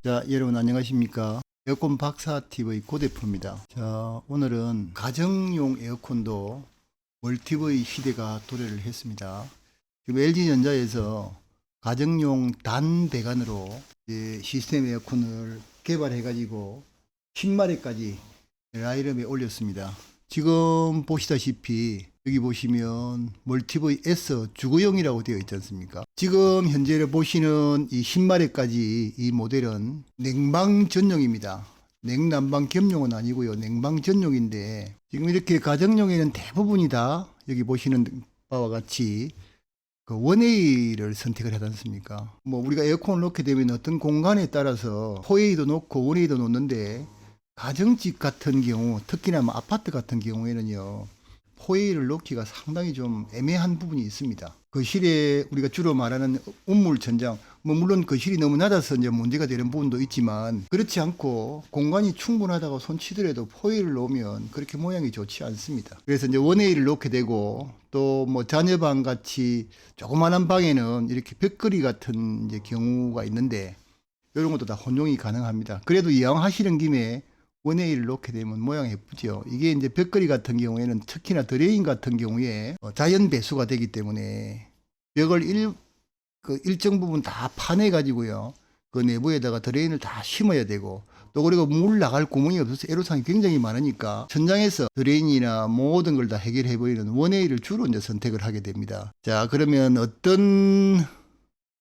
자, 여러분 안녕하십니까? 에어컨 박사 TV 고대표입니다. 자, 오늘은 가정용 에어컨도 멀티브이 시대가 도래를 했습니다. 지금 LG전자에서 가정용 단배관으로 시스템 에어컨을 개발해가지고 10마리까지 라인업에 올렸습니다. 지금 보시다시피 여기 보시면 멀티브이 S 주거용이라고 되어 있지 않습니까? 지금 현재 보시는 이 10마리까지 이 모델은 냉방 전용입니다. 냉난방 겸용은 아니고요. 냉방 전용인데 지금 이렇게 가정용에는 대부분이 다 여기 보시는 바와 같이 그 1A를 선택을 하지 않습니까? 뭐 우리가 에어컨을 놓게 되면 어떤 공간에 따라서 4A도 놓고 1A도 놓는데 가정집 같은 경우, 특히나 뭐 아파트 같은 경우에는요, 4A를 놓기가 상당히 좀 애매한 부분이 있습니다. 거실에 우리가 주로 말하는 운물 천장, 뭐 물론 거실이 너무 낮아서 이제 문제가 되는 부분도 있지만, 그렇지 않고 공간이 충분하다고 손치더라도 4A를 놓으면 그렇게 모양이 좋지 않습니다. 그래서 이제 1A를 놓게 되고, 또 뭐 자녀방 같이 조그만한 방에는 이렇게 벽걸이 같은 이제 경우가 있는데, 이런 것도 다 혼용이 가능합니다. 그래도 이왕 하시는 김에 1A를 놓게 되면 모양이 예쁘죠. 이게 이제 벽걸이 같은 경우에는 특히나 드레인 같은 경우에 자연 배수가 되기 때문에 벽을 일정 부분 다 파내 가지고요. 그 내부에다가 드레인을 다 심어야 되고, 또 그리고 물 나갈 구멍이 없어서 애로사항이 굉장히 많으니까 천장에서 드레인이나 모든 걸 다 해결해 버리는 1A를 주로 이제 선택을 하게 됩니다. 자, 그러면 어떤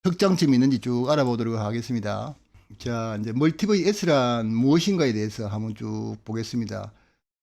특장점이 있는지 쭉 알아보도록 하겠습니다. 자, 이제 멀티브이 S란 무엇인가에 대해서 한번 쭉 보겠습니다.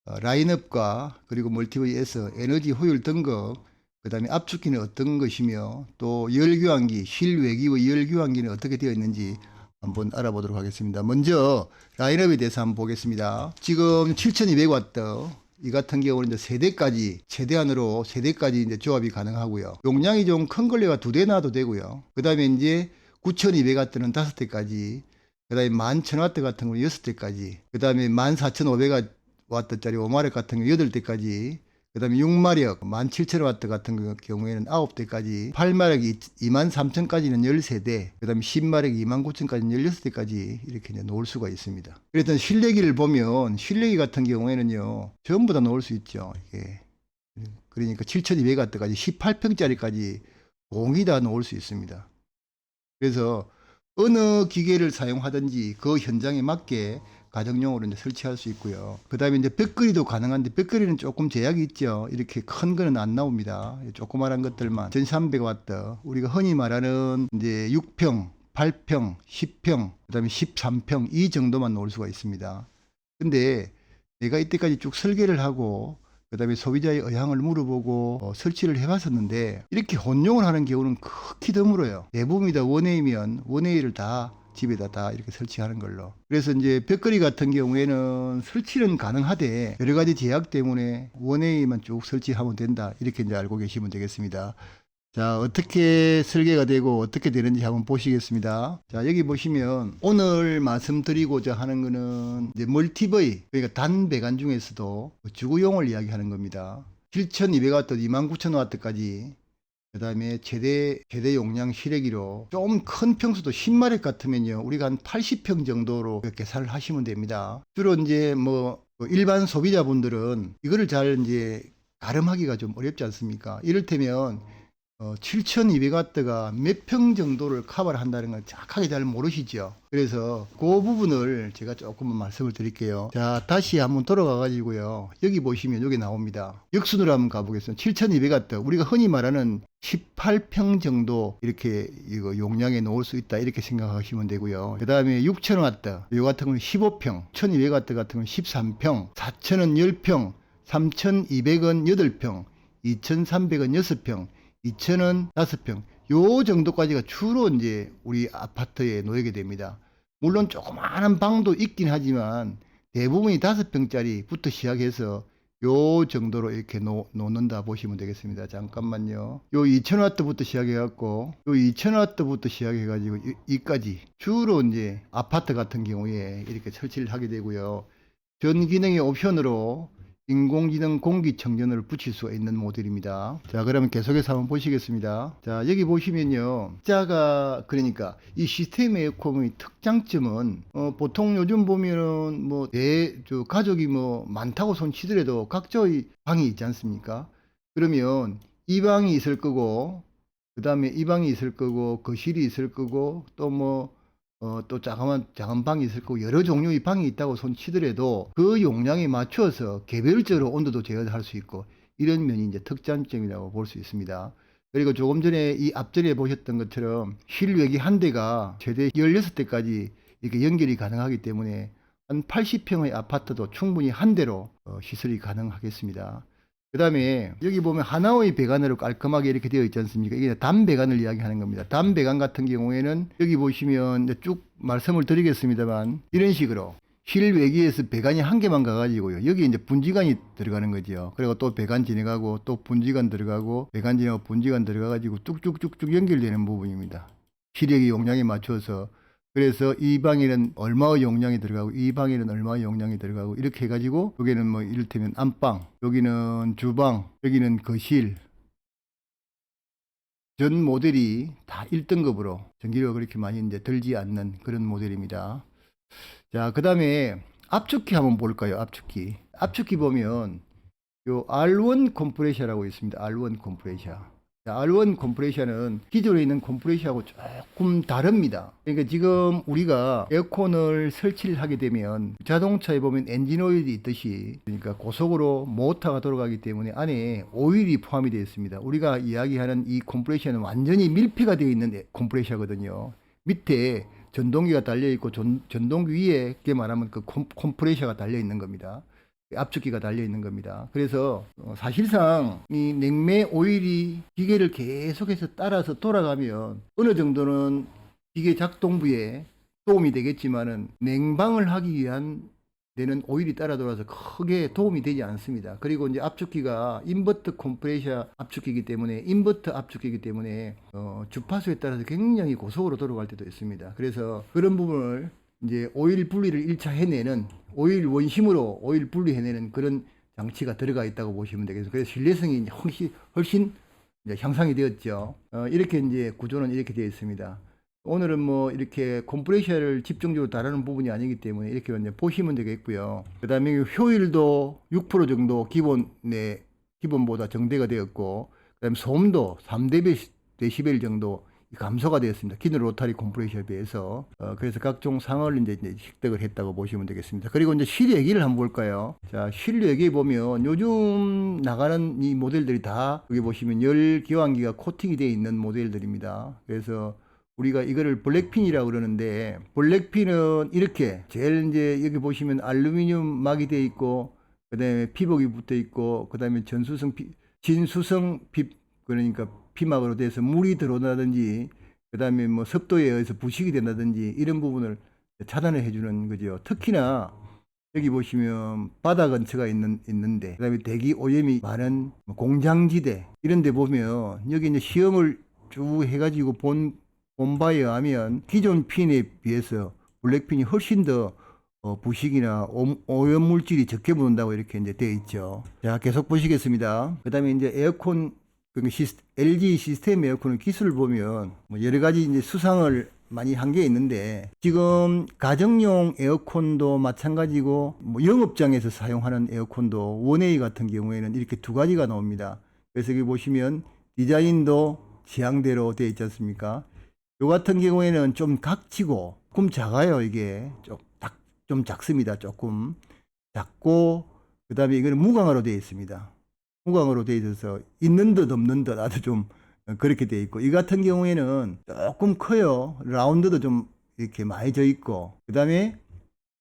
라인업과 그리고 멀티브이 S 에너지 효율 등급, 그 다음에 압축기는 어떤 것이며, 또 열교환기, 실외기의 열교환기는 어떻게 되어 있는지 한번 알아보도록 하겠습니다. 먼저 라인업에 대해서 한번 보겠습니다. 지금 7200W 이 같은 경우는 이제 세대까지, 최대한으로 세대까지 이제 조합이 가능하고요. 용량이 좀 큰 걸레가 2대 놔도 되고요. 그 다음에 이제 9200W는 5대까지, 그 다음에 11,000W 같은 경우는 6대까지, 그 다음에 14,500W짜리 5마력 같은 경우 8대까지, 그 다음에 6마력 17,000W 같은 경우에는 9대까지, 8마력 23,000까지는 13대, 그 다음에 10마력 29,000까지는 16대까지 이렇게 이제 놓을 수가 있습니다. 그래서 실내기를 보면 실내기 같은 경우에는요, 전부 다 놓을 수 있죠. 이게. 그러니까 7,200W까지 18평짜리까지 공이 다 놓을 수 있습니다. 그래서 어느 기계를 사용하든지 그 현장에 맞게 가정용으로 이제 설치할 수 있고요. 그 다음에 이제 벽걸이도 가능한데, 벽걸이는 조금 제약이 있죠. 이렇게 큰 거는 안 나옵니다. 조그마한 것들만 1300W, 우리가 흔히 말하는 이제 6평, 8평, 10평, 그 다음에 13평 이 정도만 놓을 수가 있습니다. 근데 내가 이때까지 쭉 설계를 하고 그 다음에 소비자의 의향을 물어보고 설치를 해봤었는데, 이렇게 혼용을 하는 경우는 극히 드물어요. 대부분이 다 1A면 1A를 다 집에다 다 이렇게 설치하는 걸로. 그래서 이제 벽걸이 같은 경우에는 설치는 가능하되 여러 가지 제약 때문에 1A만 쭉 설치하면 된다, 이렇게 이제 알고 계시면 되겠습니다. 자, 어떻게 설계가 되고 어떻게 되는지 한번 보시겠습니다. 자, 여기 보시면 오늘 말씀드리고자 하는 거는 이제 멀티브이, 그러니까 단배관 중에서도 주거용을 이야기하는 겁니다. 7,200W, 29,000W까지, 그 다음에 최대 용량 실외기로 좀 큰 평수도 10마력 같으면요, 우리가 한 80평 정도로 계산을 하시면 됩니다. 주로 이제 뭐 일반 소비자분들은 이거를 잘 이제 가름하기가 좀 어렵지 않습니까? 이를테면 7,200W가 몇 평 정도를 커버를 한다는 걸 정확하게 잘 모르시죠. 그래서 그 부분을 제가 조금만 말씀을 드릴게요. 자, 다시 한번 돌아가 가지고요. 여기 보시면 여기 나옵니다. 역순으로 한번 가보겠습니다. 7,200W, 우리가 흔히 말하는 18평 정도 이렇게 이거 용량에 놓을 수 있다, 이렇게 생각하시면 되고요. 그 다음에 6,000W, 이 같은 경우는 15평, 1,200W 같은 경우는 13평, 4,000은 10평, 3,200은 8평, 2,300은 6평, 2,000은 5평, 요 정도까지가 주로 이제 우리 아파트에 놓이게 됩니다. 물론 조그마한 방도 있긴 하지만 대부분이 5평짜리부터 시작해서 요 정도로 이렇게 놓는다 보시면 되겠습니다. 잠깐만요. 요 2000W부터 시작해갖고 요 2000W부터 시작해가지고 이까지 주로 이제 아파트 같은 경우에 이렇게 설치를 하게 되고요. 전 기능의 옵션으로 인공지능 공기청정기를 붙일 수가 있는 모델입니다. 자, 그러면 계속해서 한번 보시겠습니다. 자, 여기 보시면요. 자가, 그러니까 이 시스템 에어컨의 특장점은, 보통 요즘 보면은 가족이 많다고 손 치더라도 각자의 방이 있지 않습니까? 그러면 이 방이 있을 거고, 그 다음에 이 방이 있을 거고, 거실이 있을 거고, 또 작은 방이 있을 거고 여러 종류의 방이 있다고 손치더라도 그 용량에 맞춰서 개별적으로 온도도 제어할 수 있고 이런 면이 이제 특장점이라고 볼 수 있습니다. 그리고 조금 전에 이 앞전에 보셨던 것처럼 실외기 한 대가 최대 16대까지 이렇게 연결이 가능하기 때문에 한 80평의 아파트도 충분히 한 대로 시설이 가능하겠습니다. 그 다음에 여기 보면 하나의 배관으로 깔끔하게 이렇게 되어 있지 않습니까? 이게 단배관을 이야기하는 겁니다. 단배관 같은 경우에는 여기 보시면 쭉 말씀을 드리겠습니다만 이런 식으로 실외기에서 배관이 한 개만 가가지고요. 여기 이제 분지관이 들어가는 거죠. 그리고 또 배관 지나가고 또 분지관 들어가고 배관 지나가고 분지관 들어가가지고 쭉쭉쭉쭉 연결되는 부분입니다. 실외기 용량에 맞춰서 그래서 이 방에는 얼마의 용량이 들어가고 이 방에는 얼마의 용량이 들어가고 이렇게 해가지고 여기는 이를테면 안방, 여기는 주방, 여기는 거실 전 모델이 다 1등급으로 전기료가 그렇게 많이 이제 들지 않는 그런 모델입니다. 자, 그 다음에 압축기 한번 볼까요? 압축기 보면 요 R1 컴프레셔라고 있습니다. R1 컴프레셔. R1 컴프레셔는 기존에 있는 컴프레셔하고 조금 다릅니다. 그러니까 지금 우리가 에어컨을 설치를 하게 되면 자동차에 보면 엔진 오일이 있듯이 그러니까 고속으로 모터가 돌아가기 때문에 안에 오일이 포함이 되어 있습니다. 우리가 이야기하는 이 컴프레셔는 완전히 밀폐가 되어 있는 컴프레셔거든요. 밑에 전동기가 달려 있고 전동기 위에 그게 말하면 그 컴프레셔가 달려 있는 겁니다. 압축기가 달려 있는 겁니다. 그래서 사실상 이 냉매 오일이 기계를 계속해서 따라서 돌아가면 어느 정도는 기계 작동부에 도움이 되겠지만은 냉방을 하기 위한 데는 오일이 따라 돌아서 크게 도움이 되지 않습니다. 그리고 이제 압축기가 인버터 컴프레셔 압축기이기 때문에 주파수에 따라서 굉장히 고속으로 돌아갈 때도 있습니다. 그래서 그런 부분을 이제 오일 분리를 1차 해내는 오일 원심으로 오일 분리해내는 그런 장치가 들어가 있다고 보시면 되겠습니다. 그래서 신뢰성이 훨씬 이제 향상이 되었죠. 이렇게 이제 구조는 이렇게 되어 있습니다. 오늘은 이렇게 컴프레셔를 집중적으로 다루는 부분이 아니기 때문에 이렇게 이제 보시면 되겠고요. 그 다음에 효율도 6% 정도 기본보다 정대가 되었고, 그 다음에 소음도 3dB 정도 감소가 되었습니다. 기존 로타리 컴프레셔에 비해서. 그래서 각종 상을 이제 획득을 했다고 보시면 되겠습니다. 그리고 이제 실외기를 한번 볼까요? 자, 실외기 보면 요즘 나가는 이 모델들이 다 여기 보시면 열 교환기가 코팅이 되어 있는 모델들입니다. 그래서 우리가 이거를 블랙핀이라고 그러는데, 블랙핀은 이렇게 제일 이제 여기 보시면 알루미늄 막이 되어 있고, 그 다음에 피복이 붙어 있고, 그 다음에 진수성 그러니까 피막으로 돼서 물이 들어온다든지 그 다음에 습도에 의해서 부식이 된다든지 이런 부분을 차단을 해주는 거죠. 특히나 여기 보시면 바다 근처가 있는데 그 다음에 대기 오염이 많은 공장지대 이런 데 보면 여기 이제 시험을 쭉 해가지고 본 바에 의하면 기존 핀에 비해서 블랙핀이 훨씬 더 부식이나 오염 물질이 적게 묻는다고 이렇게 이제 되어 있죠. 자, 계속 보시겠습니다. 그 다음에 이제 에어컨 LG 시스템 에어컨의 기술을 보면 여러 가지 이제 수상을 많이 한 게 있는데 지금 가정용 에어컨도 마찬가지고 영업장에서 사용하는 에어컨도 원웨이 같은 경우에는 이렇게 두 가지가 나옵니다. 그래서 여기 보시면 디자인도 취향대로 되어 있지 않습니까? 요 같은 경우에는 좀 각지고 조금 작아요. 이게 좀 작습니다. 조금 작고 그 다음에 이거는 무광화로 되어 있습니다. 무광으로 되어 있어서 있는 듯 없는 듯 아주 좀 그렇게 되어 있고 이 같은 경우에는 조금 커요. 라운드도 좀 이렇게 많이 져 있고 그 다음에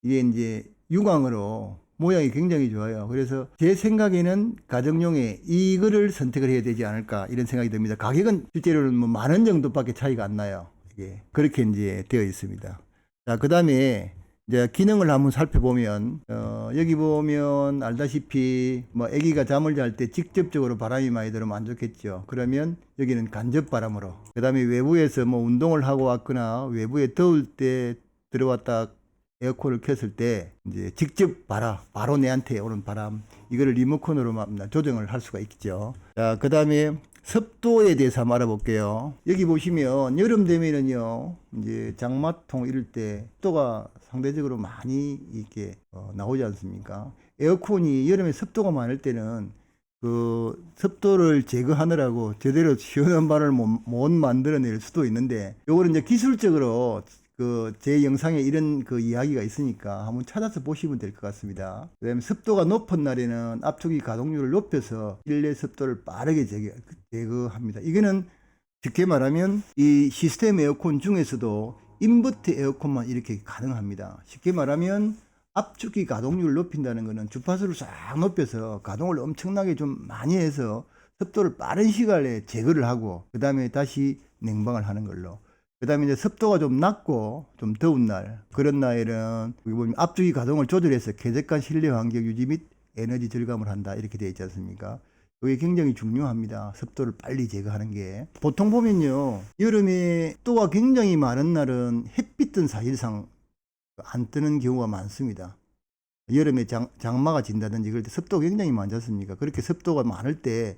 이게 이제 유광으로 모양이 굉장히 좋아요. 그래서 제 생각에는 가정용에 이거를 선택을 해야 되지 않을까 이런 생각이 듭니다. 가격은 실제로는 10,000원 정도밖에 차이가 안 나요. 이게 그렇게 이제 되어 있습니다. 자, 그 다음에 이제 기능을 한번 살펴보면 여기 보면 알다시피 아기가 잠을 잘 때 직접적으로 바람이 많이 들으면 안 좋겠죠. 그러면 여기는 간접 바람으로 그 다음에 외부에서 운동을 하고 왔거나 외부에 더울 때 들어왔다 에어컨을 켰을 때 이제 직접 봐라. 바로 내한테 오는 바람. 이거를 리모컨으로 조정을 할 수가 있겠죠. 자, 그 다음에 습도에 대해서 한번 알아볼게요. 여기 보시면 여름 되면은요, 이제 장마통 이럴 때 습도가 상대적으로 많이 이렇게 나오지 않습니까? 에어컨이 여름에 습도가 많을 때는 그 습도를 제거하느라고 제대로 시원한 바람을 못 만들어낼 수도 있는데, 요거는 이제 기술적으로 그 제 영상에 이런 그 이야기가 있으니까 한번 찾아서 보시면 될 것 같습니다. 그다음에 습도가 높은 날에는 압축기 가동률을 높여서 실내 습도를 빠르게 제거합니다. 이거는 쉽게 말하면 이 시스템 에어컨 중에서도 인버터 에어컨만 이렇게 가능합니다. 쉽게 말하면 압축기 가동률을 높인다는 것은 주파수를 쫙 높여서 가동을 엄청나게 좀 많이 해서 습도를 빠른 시간에 제거를 하고 그 다음에 다시 냉방을 하는 걸로. 그 다음에 이제 습도가 좀 낮고 좀 더운 날, 그런 날에는 여기 보면 압축기 가동을 조절해서 쾌적한 실내 환경 유지 및 에너지 절감을 한다, 이렇게 되어 있지 않습니까? 이게 굉장히 중요합니다. 습도를 빨리 제거하는 게. 보통 보면요, 여름에 습도가 굉장히 많은 날은 햇빛은 사실상 안 뜨는 경우가 많습니다. 여름에 장마가 진다든지 그럴 때 습도가 굉장히 많지 않습니까? 그렇게 습도가 많을 때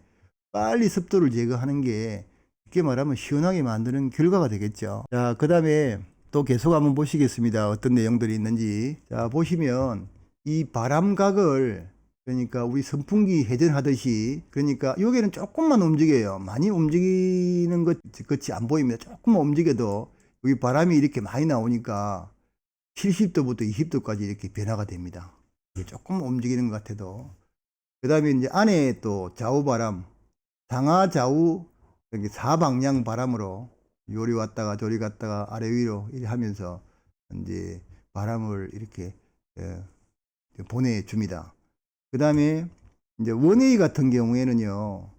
빨리 습도를 제거하는 게 쉽게 말하면 시원하게 만드는 결과가 되겠죠. 자, 그 다음에 또 계속 한번 보시겠습니다. 어떤 내용들이 있는지. 자, 보시면 이 바람각을, 그러니까 우리 선풍기 회전하듯이, 그러니까 여기는 조금만 움직여요. 많이 움직이는 것 같이 안 보입니다. 조금만 움직여도 여기 바람이 이렇게 많이 나오니까 70도부터 20도까지 이렇게 변화가 됩니다. 조금 움직이는 것 같아도. 그 다음에 이제 안에 또 좌우 바람, 상하 좌우 여기 사방향 바람으로 요리 왔다가 저리 갔다가 아래 위로 이렇게 하면서 이제 바람을 이렇게 보내줍니다. 그 다음에 이제 원웨이 같은 경우에는요,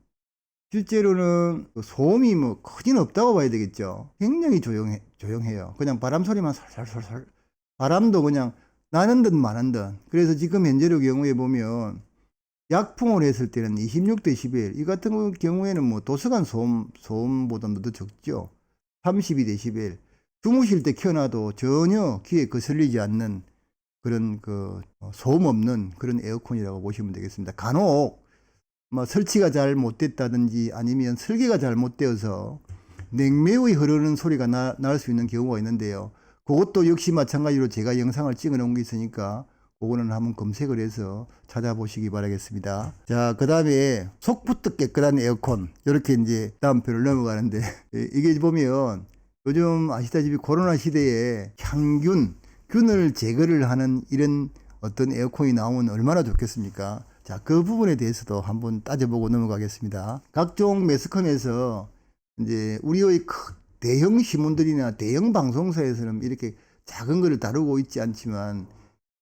실제로는 소음이 뭐 크진 없다고 봐야 되겠죠. 굉장히 조용해요. 그냥 바람 소리만 살살살살. 바람도 그냥 나는 듯 마는 듯. 그래서 지금 현재의 경우에 보면 약풍을 했을 때는 26dB, 이 같은 경우에는 뭐 도서관 소음보다도 더 적죠. 32dB. 주무실 때 켜놔도 전혀 귀에 거슬리지 않는 그런 그 소음 없는 그런 에어컨이라고 보시면 되겠습니다. 간혹 뭐 설치가 잘 못됐다든지 아니면 설계가 잘못되어서 냉매의 흐르는 소리가 날 수 있는 경우가 있는데요. 그것도 역시 마찬가지로 제가 영상을 찍어 놓은 게 있으니까 그거는 한번 검색을 해서 찾아보시기 바라겠습니다. 자, 그 다음에 속부터 깨끗한 에어컨, 이렇게 이제 다음 표를 넘어가는데 이게 보면 요즘 아시다시피 코로나 시대에 균을 제거를 하는 이런 어떤 에어컨이 나오면 얼마나 좋겠습니까? 자, 그 부분에 대해서도 한번 따져보고 넘어가겠습니다. 각종 매스컴에서 이제 우리의 대형 신문들이나 대형 방송사에서는 이렇게 작은 거를 다루고 있지 않지만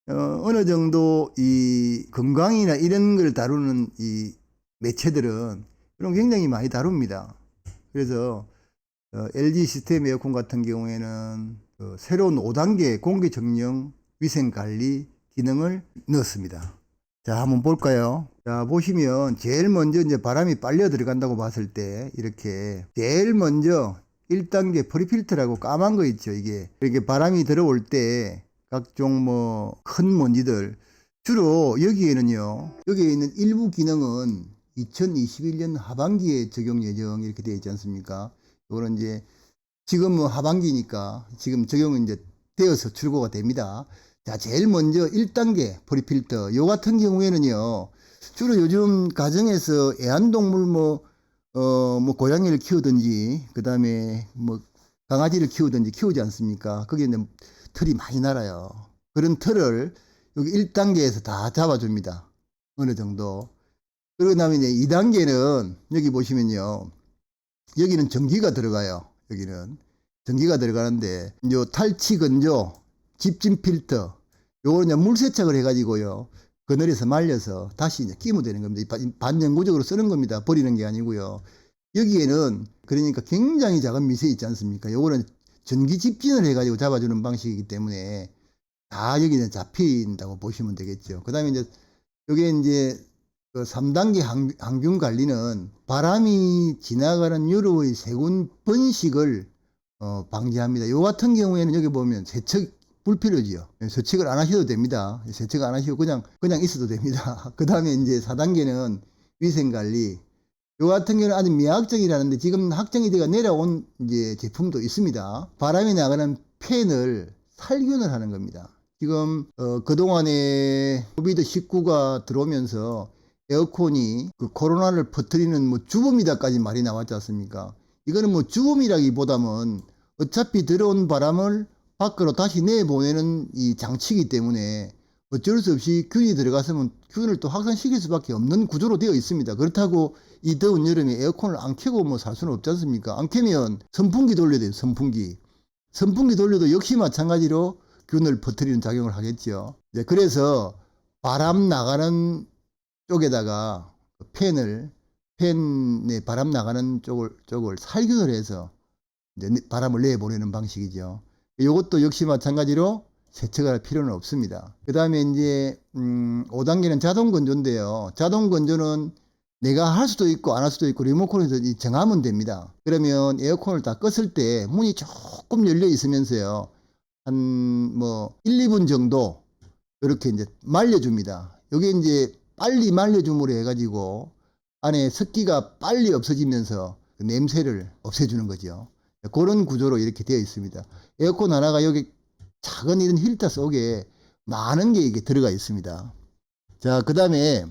어느 정도 이 건강이나 이런 걸 다루는 이 매체들은 그런 굉장히 많이 다룹니다. 그래서 LG 시스템 에어컨 같은 경우에는 새로운 5단계 공기 정령 위생 관리 기능을 넣었습니다. 자, 한번 볼까요? 자, 보시면 제일 먼저 이제 바람이 빨려 들어간다고 봤을 때 이렇게 제일 먼저 1단계 프리필터라고 까만 거 있죠. 이게 이렇게 바람이 들어올 때 각종 뭐 큰 먼지들, 주로 여기에는요, 여기에 있는 일부 기능은 2021년 하반기에 적용 예정 이렇게 되어 있지 않습니까? 이거는 이제 지금 뭐 하반기니까 지금 적용은 이제 되어서 출고가 됩니다. 자, 제일 먼저 1단계 프리필터, 요 같은 경우에는요, 주로 요즘 가정에서 애완동물 뭐 고양이를 키우든지 그 다음에 뭐 강아지를 키우지 않습니까? 거기에 이제 털이 많이 날아요. 그런 털을 여기 1단계에서 다 잡아줍니다. 어느 정도. 그러고 나면 이제 2단계는 여기 보시면요, 여기는 전기가 들어가요. 여기는 전기가 들어가는데 이제 탈취 건조, 집진 필터, 요거는 이제 물 세척을 해가지고요, 그늘에서 말려서 다시 이제 끼면 되는 겁니다. 반영구적으로 쓰는 겁니다. 버리는 게 아니고요. 여기에는 그러니까 굉장히 작은 미세 있지 않습니까? 요거는 전기 집진을 해가지고 잡아주는 방식이기 때문에 다 여기는 잡힌다고 보시면 되겠죠. 그 다음에 이제 요게 이제 그 3단계 항균 관리는 바람이 지나가는 유로의 세균 번식을 방지합니다. 요 같은 경우에는 여기 보면 세척 불필요지요. 세척을 안 하셔도 됩니다. 세척 안 하시고 그냥 있어도 됩니다. 그 다음에 이제 4단계는 위생관리. 요 같은 경우는 아주 미학적이라는데 지금 확정이 돼가 내려온 이제 제품도 있습니다. 바람이 나가는 팬을 살균을 하는 겁니다. 지금 그동안에 코비드19가 들어오면서 에어컨이 그 코로나를 퍼뜨리는 뭐 주범이다까지 말이 나왔지 않습니까? 이거는 뭐 주범이라기보다는 어차피 들어온 바람을 밖으로 다시 내보내는 이 장치이기 때문에 어쩔 수 없이 균이 들어갔으면 균을 또 확산시킬 수밖에 없는 구조로 되어 있습니다. 그렇다고 이 더운 여름에 에어컨을 안 켜고 뭐 살 수는 없지 않습니까? 안 켜면 선풍기 돌려야 돼요. 선풍기 돌려도 역시 마찬가지로 균을 퍼뜨리는 작용을 하겠죠. 그래서 바람 나가는 쪽에다가 팬에 바람 나가는 쪽을 살균을 해서 이제 바람을 내보내는 방식이죠. 이것도 역시 마찬가지로 세척을 할 필요는 없습니다. 그 다음에 이제 5단계는 자동 건조인데요. 자동 건조는 내가 할 수도 있고 안 할 수도 있고 리모컨에서 정하면 됩니다. 그러면 에어컨을 다 껐을 때 문이 조금 열려 있으면서요. 한 뭐 1, 2분 정도 이렇게 이제 말려줍니다. 여기 이제 빨리 말려줌으로 해가지고 안에 습기가 빨리 없어지면서 그 냄새를 없애주는 거죠. 그런 구조로 이렇게 되어 있습니다. 에어컨 하나가 여기 작은 이런 필터 속에 많은 게 이게 들어가 있습니다. 자, 그 다음에